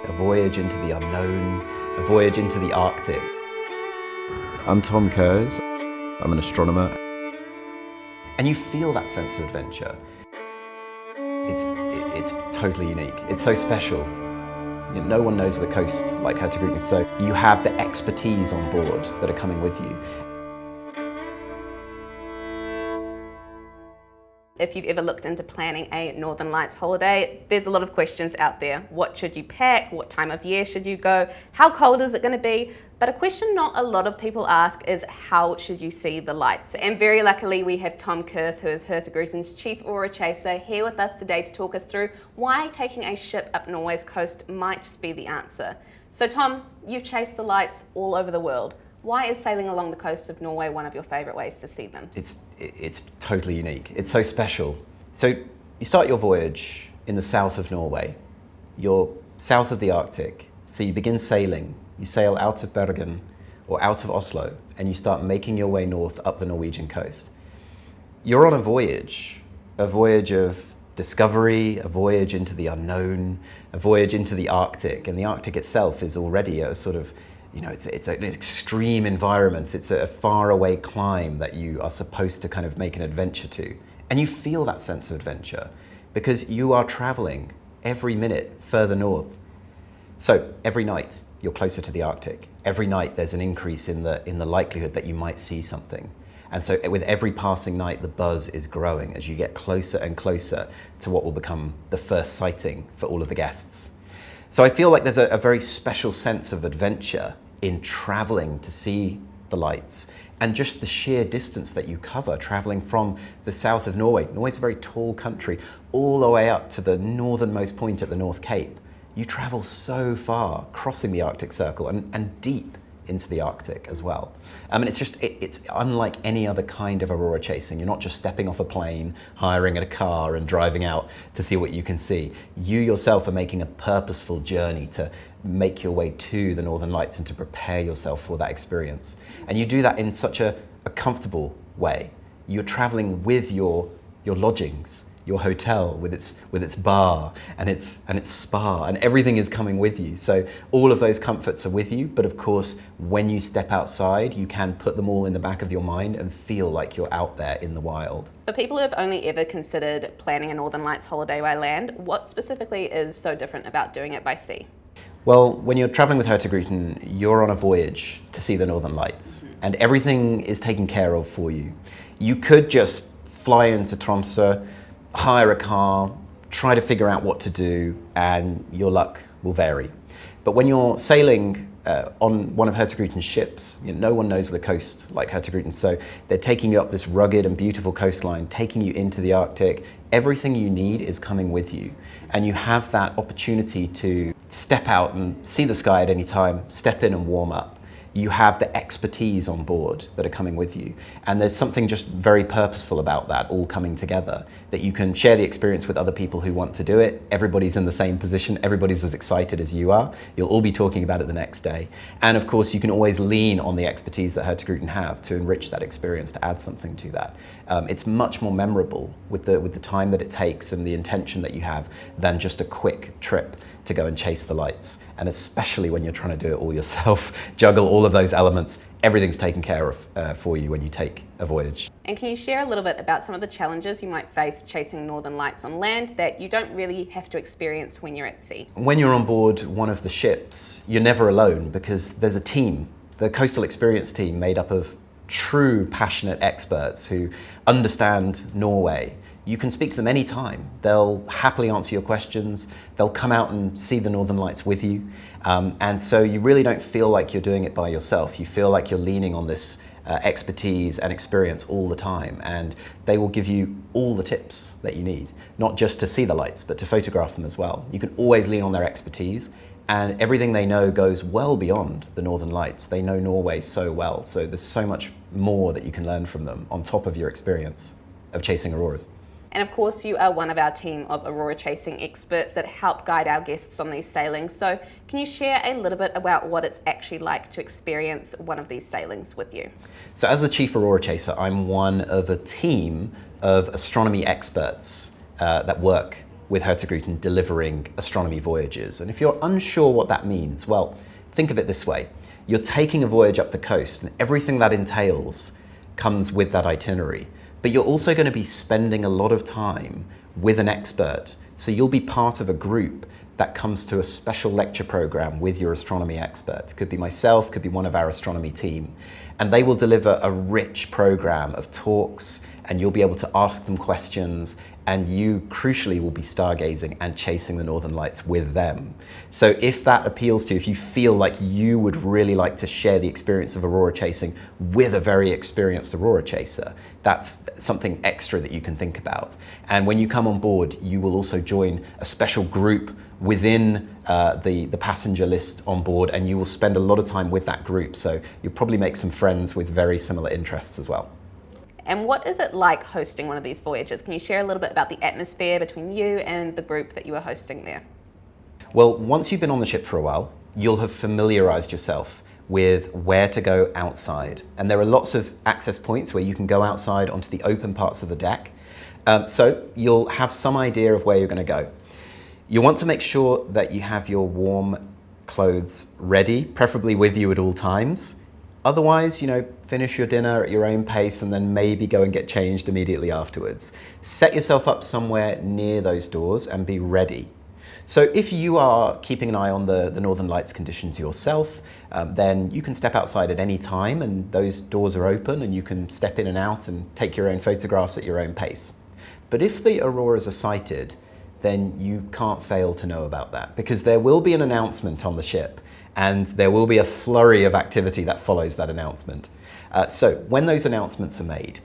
a voyage into the unknown, a voyage into the Arctic. I'm Tom Kerss. I'm an astronomer. And you feel that sense of adventure. It's totally unique. It's so special. You know, no one knows the coast like Hurtigruten, so you have the expertise on board that are coming with you. If you've ever looked into planning a Northern Lights holiday, there's a lot of questions out there. What should you pack? What time of year should you go? How cold is it going to be? But a question not a lot of people ask is, how should you see the lights? And very luckily we have Tom Kerss, who is Hurtigruten's Chief Aurora Chaser, here with us today to talk us through why taking a ship up Norway's coast might just be the answer. So Tom, you've chased the lights all over the world. Why is sailing along the coast of Norway one of your favourite ways to see them? It's totally unique. It's so special. So you start your voyage in the south of Norway. You're south of the Arctic. So you begin sailing. You sail out of Bergen or out of Oslo, and you start making your way north up the Norwegian coast. You're on a voyage of discovery, a voyage into the unknown, a voyage into the Arctic. And the Arctic itself is already a sort of, you know, it's an extreme environment. It's a faraway climb that you are supposed to kind of make an adventure to. And you feel that sense of adventure because you are traveling every minute further north. So every night you're closer to the Arctic. Every night there's an increase in the likelihood that you might see something. And so with every passing night, the buzz is growing as you get closer and closer to what will become the first sighting for all of the guests. So I feel like there's a very special sense of adventure in traveling to see the lights, and just the sheer distance that you cover traveling from the south of Norway. Norway's a very tall country, all the way up to the northernmost point at the North Cape. You travel so far, crossing the Arctic Circle and deep into the Arctic as well. I mean, it's unlike any other kind of aurora chasing. You're not just stepping off a plane, hiring a car and driving out to see what you can see. You yourself are making a purposeful journey to make your way to the Northern Lights and to prepare yourself for that experience. And you do that in such a comfortable way. You're traveling with your lodgings, your hotel with its bar and its spa, and everything is coming with you. So all of those comforts are with you, but of course, when you step outside, you can put them all in the back of your mind and feel like you're out there in the wild. For people who have only ever considered planning a Northern Lights holiday by land, what specifically is so different about doing it by sea? Well, when you're traveling with Hurtigruten, you're on a voyage to see the Northern Lights, and everything is taken care of for you. You could just fly into Tromsø, hire a car, try to figure out what to do, and your luck will vary. But when you're sailing on one of Hurtigruten's ships, you know, no one knows the coast like Hurtigruten, so they're taking you up this rugged and beautiful coastline, taking you into the Arctic. Everything you need is coming with you, and you have that opportunity to step out and see the sky at any time, step in and warm up. You have the expertise on board that are coming with you. And there's something just very purposeful about that all coming together, that you can share the experience with other people who want to do it. Everybody's in the same position. Everybody's as excited as you are. You'll all be talking about it the next day. And of course, you can always lean on the expertise that Hurtigruten have to enrich that experience, to add something to that. It's much more memorable with the time that it takes and the intention that you have than just a quick trip to go and chase the lights. And especially when you're trying to do it all yourself, juggle all of those elements, everything's taken care of for you when you take a voyage. And can you share a little bit about some of the challenges you might face chasing Northern Lights on land that you don't really have to experience when you're at sea? When you're on board one of the ships, you're never alone because there's a team, the Coastal Experience team, made up of true passionate experts who understand Norway. You can speak to them anytime. They'll happily answer your questions. They'll come out and see the Northern Lights with you. And so you really don't feel like you're doing it by yourself. You feel like you're leaning on this expertise and experience all the time. And they will give you all the tips that you need, not just to see the lights, but to photograph them as well. You can always lean on their expertise, and everything they know goes well beyond the Northern Lights. They know Norway so well. So there's so much more that you can learn from them on top of your experience of chasing auroras. And of course, you are one of our team of aurora chasing experts that help guide our guests on these sailings. So can you share a little bit about what it's actually like to experience one of these sailings with you? So as the Chief Aurora Chaser, I'm one of a team of astronomy experts that work with Hurtigruten delivering astronomy voyages. And if you're unsure what that means, well, think of it this way. You're taking a voyage up the coast and everything that entails comes with that itinerary. But you're also going to be spending a lot of time with an expert. So you'll be part of a group that comes to a special lecture program with your astronomy expert. Could be myself, could be one of our astronomy team. And they will deliver a rich program of talks, and you'll be able to ask them questions, and you crucially will be stargazing and chasing the northern lights with them. So if that appeals to you, if you feel like you would really like to share the experience of aurora chasing with a very experienced aurora chaser, that's something extra that you can think about. And when you come on board, you will also join a special group within the passenger list on board, and you will spend a lot of time with that group. So you'll probably make some friends with very similar interests as well. And what is it like hosting one of these voyages? Can you share a little bit about the atmosphere between you and the group that you were hosting there? Well, once you've been on the ship for a while, you'll have familiarized yourself with where to go outside. And there are lots of access points where you can go outside onto the open parts of the deck. So you'll have some idea of where you're going to go. You'll want to make sure that you have your warm clothes ready, preferably with you at all times. Otherwise, finish your dinner at your own pace and then maybe go and get changed immediately afterwards. Set yourself up somewhere near those doors and be ready. So if you are keeping an eye on the Northern Lights conditions yourself, then you can step outside at any time and those doors are open and you can step in and out and take your own photographs at your own pace. But if the auroras are sighted, then you can't fail to know about that, because there will be an announcement on the ship and there will be a flurry of activity that follows that announcement. So when those announcements are made,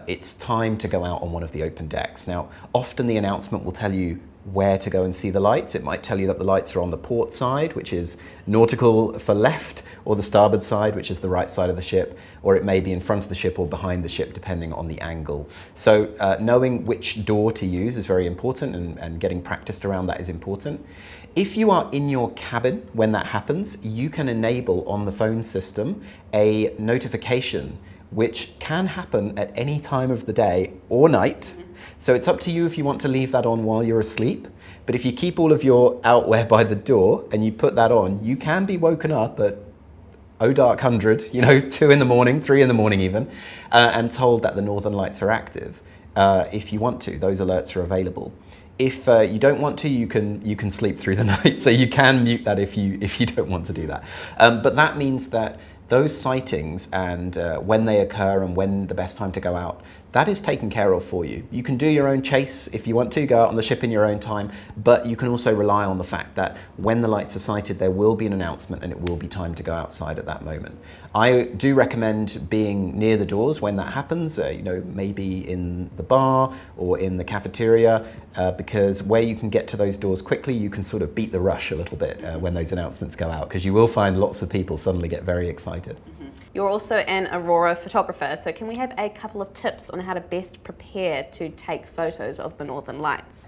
it's time to go out on one of the open decks. Now, often the announcement will tell you where to go and see the lights. It might tell you that the lights are on the port side, which is nautical for left, or the starboard side, which is the right side of the ship, or it may be in front of the ship or behind the ship, depending on the angle. So knowing which door to use is very important, and getting practiced around that is important. If you are in your cabin when that happens, you can enable on the phone system a notification, which can happen at any time of the day or night. So it's up to you if you want to leave that on while you're asleep. But if you keep all of your outwear by the door and you put that on, you can be woken up at dark 100, 2 in the morning, 3 in the morning even, and told that the Northern Lights are active. If you want to, those alerts are available. If you don't want to, you can sleep through the night. So you can mute that if you don't want to do that. But that means that those sightings and when they occur and when the best time to go out, that is taken care of for you. You can do your own chase if you want to, go out on the ship in your own time, but you can also rely on the fact that when the lights are sighted, there will be an announcement and it will be time to go outside at that moment. I do recommend being near the doors when that happens, maybe in the bar or in the cafeteria, because where you can get to those doors quickly, you can sort of beat the rush a little bit when those announcements go out, because you will find lots of people suddenly get very excited. You're also an Aurora photographer, so can we have a couple of tips on how to best prepare to take photos of the Northern Lights?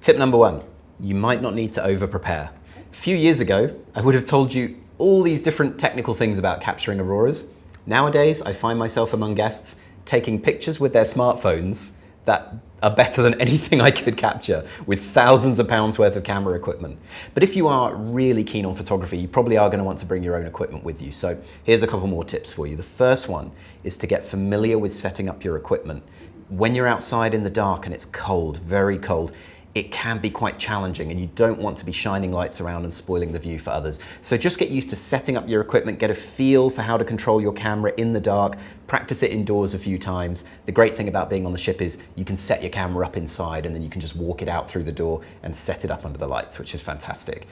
Tip number 1, you might not need to over-prepare. A few years ago, I would have told you all these different technical things about capturing auroras. Nowadays, I find myself among guests taking pictures with their smartphones that are better than anything I could capture with thousands of pounds worth of camera equipment. But if you are really keen on photography, you probably are going to want to bring your own equipment with you. So here's a couple more tips for you. The first one is to get familiar with setting up your equipment. When you're outside in the dark and it's cold, very cold, it can be quite challenging and you don't want to be shining lights around and spoiling the view for others. So just get used to setting up your equipment, get a feel for how to control your camera in the dark, practice it indoors a few times. The great thing about being on the ship is you can set your camera up inside and then you can just walk it out through the door and set it up under the lights, which is fantastic.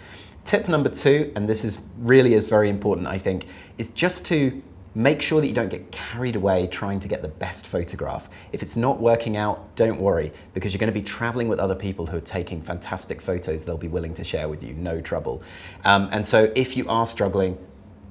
Tip number 2, and this is very important, I think, is just to make sure that you don't get carried away trying to get the best photograph. If it's not working out, don't worry, because you're going to be traveling with other people who are taking fantastic photos they'll be willing to share with you, no trouble. And so if you are struggling,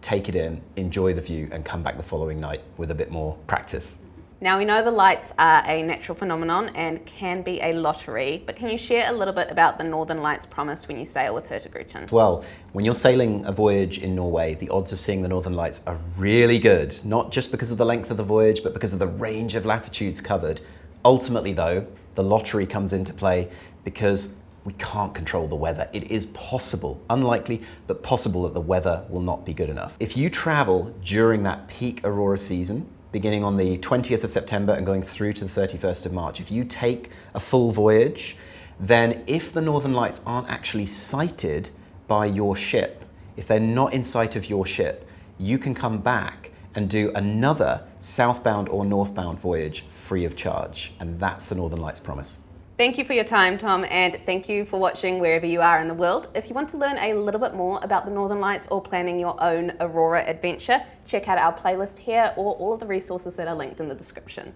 take it in, enjoy the view, and come back the following night with a bit more practice. Now we know the lights are a natural phenomenon and can be a lottery, but can you share a little bit about the Northern Lights promise when you sail with Hurtigruten? Well, when you're sailing a voyage in Norway, the odds of seeing the Northern Lights are really good, not just because of the length of the voyage, but because of the range of latitudes covered. Ultimately though, the lottery comes into play because We can't control the weather. It is possible, unlikely, but possible that the weather will not be good enough. If you travel during that peak aurora season, beginning on the 20th of September and going through to the 31st of March, if you take a full voyage, then if the northern lights aren't actually sighted by your ship, if they're not in sight of your ship, you can come back and do another southbound or northbound voyage free of charge. And that's the Northern Lights promise. Thank you for your time, Tom, and thank you for watching wherever you are in the world. If you want to learn a little bit more about the Northern Lights or planning your own Aurora adventure, check out our playlist here or all of the resources that are linked in the description.